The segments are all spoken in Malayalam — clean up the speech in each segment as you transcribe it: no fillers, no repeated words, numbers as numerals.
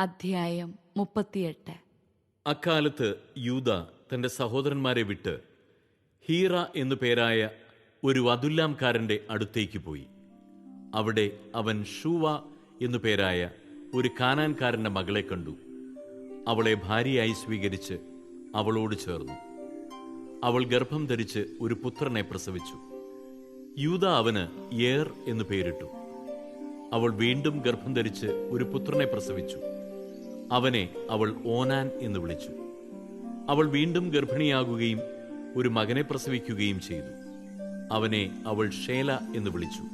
അധ്യായം 38. അക്കാലത്ത് യൂദ തന്റെ സഹോദരന്മാരെ വിട്ട് ഹീറ എന്നു പേരായ ഒരു അദുല്ലാംകാരന്റെ അടുത്തേക്ക് പോയി. അവിടെ അവൻ ഷൂവ എന്നു പേരായ ഒരു കാനാൻകാരന്റെ മകളെ കണ്ടു. അവളെ ഭാര്യയായി സ്വീകരിച്ച് അവളോട് ചേർന്നു. അവൾ ഗർഭം ധരിച്ച് ഒരു പുത്രനെ പ്രസവിച്ചു. യൂദ അവന് ഏർ എന്നു പേരിട്ടു. അവൾ വീണ്ടും ഗർഭം ധരിച്ച് ഒരു പുത്രനെ പ്രസവിച്ചു. അവനെ അവൾ ഓനാൻ എന്ന് വിളിച്ചു. അവൾ വീണ്ടും ഗർഭിണിയാകുകയും ഒരു മകനെ പ്രസവിക്കുകയും ചെയ്തു. അവനെ അവൾ ഷേല എന്ന് വിളിച്ചു.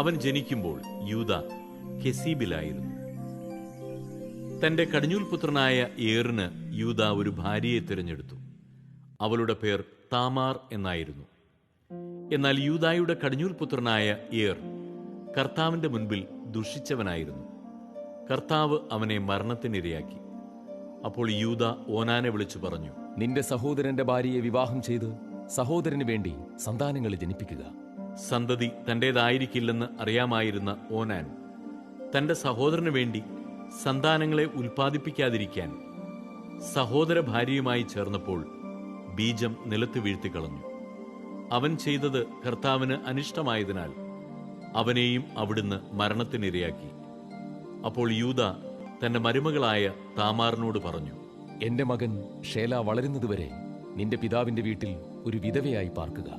അവൻ ജനിക്കുമ്പോൾ യൂദ കെസീബിലായിരുന്നു. തന്റെ കടിഞ്ഞൂൽ പുത്രനായ ഏറിന് യൂദ ഒരു ഭാര്യയെ തിരഞ്ഞെടുത്തു. അവളുടെ പേർ താമാർ എന്നായിരുന്നു. എന്നാൽ യൂദായുടെ കടിഞ്ഞൂൽ പുത്രനായ ഏർ കർത്താവിന്റെ മുൻപിൽ ദുഷിച്ചവനായിരുന്നു. കർത്താവ് അവനെ മരണത്തിനിരയാക്കി. അപ്പോൾ യൂദ ഓനാനെ വിളിച്ചു പറഞ്ഞു, നിന്റെ സഹോദരന്റെ ഭാര്യയെ വിവാഹം ചെയ്ത് സഹോദരന് വേണ്ടി സന്താനങ്ങളെ ജനിപ്പിക്കുക. സന്തതി തന്റേതായിരിക്കില്ലെന്ന് അറിയാമായിരുന്ന ഓനാൻ തന്റെ സഹോദരന് വേണ്ടി സന്താനങ്ങളെ ഉൽപ്പാദിപ്പിക്കാതിരിക്കാൻ സഹോദര ഭാര്യയുമായി ചേർന്നപ്പോൾ ബീജം നിലത്ത് വീഴ്ത്തിക്കളഞ്ഞു. അവൻ ചെയ്തത് കർത്താവിന് അനിഷ്ടമായതിനാൽ അവനെയും അവിടുന്ന് മരണത്തിനിരയാക്കി. അപ്പോൾ യൂദ തന്റെ മരുമകളായ താമാറിനോട് പറഞ്ഞു, എന്റെ മകൻ ഷേല വളരുന്നതുവരെ നിന്റെ പിതാവിന്റെ വീട്ടിൽ ഒരു വിധവയായി പാർക്കുക.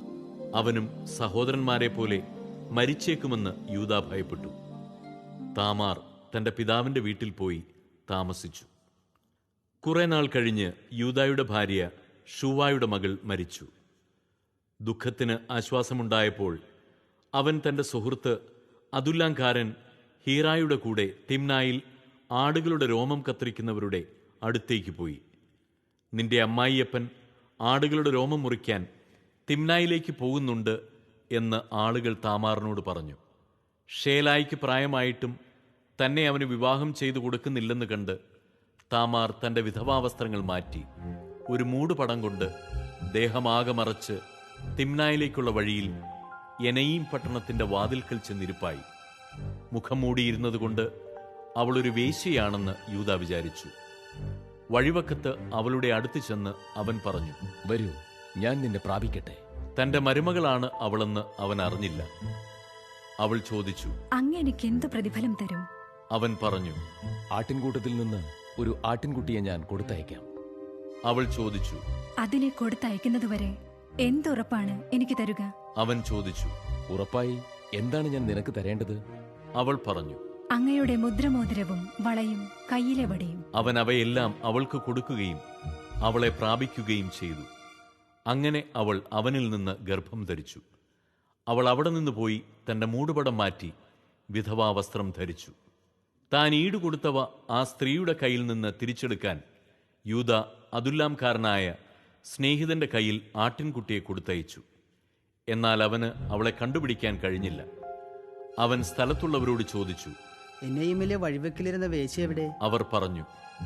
അവനും സഹോദരന്മാരെ പോലെ മരിച്ചേക്കുമെന്ന് യൂദ ഭയപ്പെട്ടു. താമാർ തന്റെ പിതാവിന്റെ വീട്ടിൽ പോയി താമസിച്ചു. കുറെ നാൾ കഴിഞ്ഞ് യൂദായുടെ ഭാര്യ ഷൂവായുടെ മകൾ മരിച്ചു. ദുഃഖത്തിന് ആശ്വാസമുണ്ടായപ്പോൾ അവൻ തന്റെ സുഹൃത്ത് അദുല്ലാംകാരൻ ഹീറായുടെ കൂടെ തിമ്നായിൽ ആടുകളുടെ രോമം കത്തിരിക്കുന്നവരുടെ അടുത്തേക്ക് പോയി. നിന്റെ അമ്മായിയപ്പൻ ആടുകളുടെ രോമം മുറിക്കാൻ തിമ്നായിലേക്ക് പോകുന്നുണ്ട് എന്ന് ആളുകൾ താമാറിനോട് പറഞ്ഞു. ഷേലായിക്ക് പ്രായമായിട്ടും തന്നെ അവന് വിവാഹം ചെയ്തു കൊടുക്കുന്നില്ലെന്ന് കണ്ട് താമാർ തന്റെ വിധവാവസ്ത്രങ്ങൾ മാറ്റി ഒരു മൂടുപടം കൊണ്ട് ദേഹമാകെ മറച്ച് തിമ്നായിലേക്കുള്ള വഴിയിൽ എനയീം പട്ടണത്തിന്റെ വാതിൽക്കൽ ചെന്നിരിപ്പായി. മുഖം മൂടിയിരുന്നതുകൊണ്ട് അവളൊരു വേശ്യയാണെന്ന് യൂദ വിചാരിച്ചു. വഴിവക്കത്ത് അവളുടെ അടുത്ത് ചെന്ന് അവൻ പറഞ്ഞു, വരൂ, ഞാൻ നിന്നെ പ്രാപിക്കട്ടെ. തന്റെ മരുമകളാണ് അവളെന്ന് അവൻ അറിഞ്ഞില്ല. അവൾ ചോദിച്ചു, അങ്ങ് എനിക്ക് എന്ത് പ്രതിഫലം തരും? അവൻ പറഞ്ഞു, ആട്ടിൻകൂട്ടത്തിൽ നിന്ന് ഒരു ആട്ടിൻകുട്ടിയെ ഞാൻ കൊടുത്തയക്കാം. അവൾ ചോദിച്ചു, അതിനെ കൊടുത്തയക്കുന്നതുവരെ എന്തുറപ്പാണ് എനിക്ക് തരുക? അവൻ ചോദിച്ചു, ഉറപ്പായി എന്താണ് ഞാൻ നിനക്ക് തരേണ്ടത്? അവൾ പറഞ്ഞു, അങ്ങയുടെ മുദ്രമോതിരവും വളയും കയ്യിലെ വടിയും. അവൻ അവയെല്ലാം അവൾക്ക് കൊടുക്കുകയും അവളെ പ്രാപിക്കുകയും ചെയ്തു. അങ്ങനെ അവൾ അവനിൽ നിന്ന് ഗർഭം ധരിച്ചു. അവൾ അവിടെ നിന്ന് പോയി തന്റെ മൂടുപടം മാറ്റി വിധവാ വസ്ത്രം ധരിച്ചു. താൻ ഈടുകൊടുത്തവ ആ സ്ത്രീയുടെ കയ്യിൽ നിന്ന് തിരിച്ചെടുക്കാൻ യൂദ അദുല്ലാംകാരനായ സ്നേഹിതന്റെ കയ്യിൽ ആട്ടിൻകുട്ടിയെ കൊടുത്തയച്ചു. എന്നാൽ അവന് അവളെ കണ്ടുപിടിക്കാൻ കഴിഞ്ഞില്ല. അവൻ സ്ഥലത്തുള്ളവരോട് ചോദിച്ചു, എന്നെയുമിലെ വഴിവെക്കിലിരുന്ന വേശ്യ എവിടെ? അവർ പറഞ്ഞു,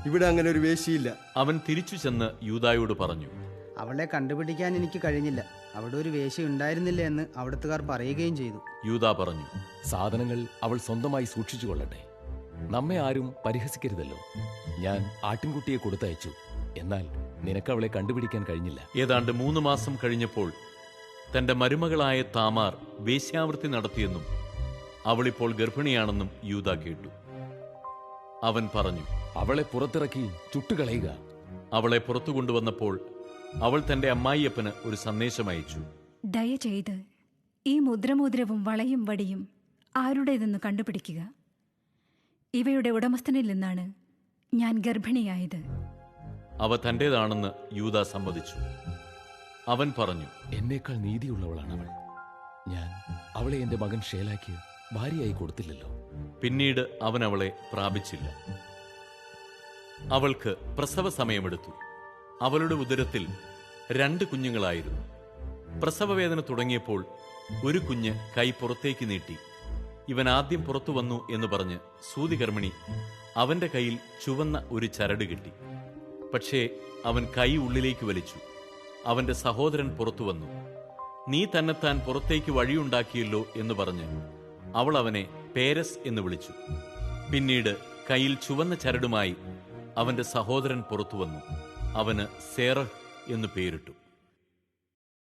ഇവിടെ അങ്ങനെ ഒരു വേശ്യയില്ല. അവൻ തിരിച്ചു ചെന്ന് യൂദായോട് പറഞ്ഞു, അവളെ കണ്ടുപിടിക്കാൻ എനിക്ക് കഴിഞ്ഞില്ല. അവിടെ ഒരു വേശ്യ ഉണ്ടായിരുന്നില്ല എന്ന് അവിടുത്തുകാർ പറയുകയും ചെയ്തു. യൂദാ പറഞ്ഞു, സാധനങ്ങൾ അവൾ സ്വന്തമായി സൂക്ഷിച്ചു കൊള്ളട്ടെ. നമ്മെ ആരും പരിഹസിക്കരുതല്ലോ. ഞാൻ ആട്ടിൻകുട്ടിയെ കൊടുത്തയച്ചു, എന്നാൽ നിനക്ക് അവളെ കണ്ടുപിടിക്കാൻ കഴിഞ്ഞില്ല. ഏതാണ്ട് 3 മാസം കഴിഞ്ഞപ്പോൾ തന്റെ മരുമകളായ താമാർ വേശ്യാവൃത്തി നടത്തിയെന്നും അവളിപ്പോൾ ഗർഭിണിയാണെന്നും യൂദ കേട്ടു. അവൻ പറഞ്ഞു, അവളെ പുറത്തിറക്കി ചുട്ടുകളയുക. അവളെ പുറത്തു കൊണ്ടുവന്നപ്പോൾ അവൾ തന്റെ അമ്മായിയപ്പന് ഒരു സന്ദേശം അയച്ചു. ദയചെയ്ത് ഈ മുദ്രമോതിരവും വളയും വടിയും ആരുടേതെന്ന് കണ്ടുപിടിക്കുക. ഇവയുടെ ഉടമസ്ഥനിൽ നിന്നാണ് ഞാൻ ഗർഭിണിയായത്. അവ തന്റേതാണെന്ന് യൂദ സമ്മതിച്ചു. അവൻ പറഞ്ഞു, എന്നേക്കാൾ നീതിയുള്ളവളാണ് അവൾ. ഞാൻ അവളെ എന്റെ മകൻ ഷേലാക്ക് ഭാര്യയായി കൊടുത്തില്ലല്ലോ. പിന്നീട് അവൻ അവളെ പ്രാപിച്ചില്ല. അവൾക്ക് പ്രസവ സമയമെടുത്തു. അവളുടെ ഉദരത്തിൽ 2 കുഞ്ഞുങ്ങളായിരുന്നു. പ്രസവവേദന തുടങ്ങിയപ്പോൾ ഒരു കുഞ്ഞ് കൈ പുറത്തേക്ക് നീട്ടി. ഇവൻ ആദ്യം പുറത്തു വന്നു എന്ന് പറഞ്ഞ് സൂതികർമ്മിണി അവന്റെ കയ്യിൽ ചുവന്ന ഒരു ചരട് കിട്ടി. പക്ഷേ അവൻ കൈ ഉള്ളിലേക്ക് വലിച്ചു. അവന്റെ സഹോദരൻ പുറത്തു വന്നു. നീ തന്നെത്താൻ പുറത്തേക്ക് വഴിയുണ്ടാക്കിയല്ലോ എന്ന് പറഞ്ഞ് അവൾ അവനെ പേരസ് എന്ന് വിളിച്ചു. പിന്നീട് കയ്യിൽ ചുവന്ന ചരടുമായി അവന്റെ സഹോദരൻ പുറത്തു വന്നു. അവന് സേറഹ് എന്നു പേരിട്ടു.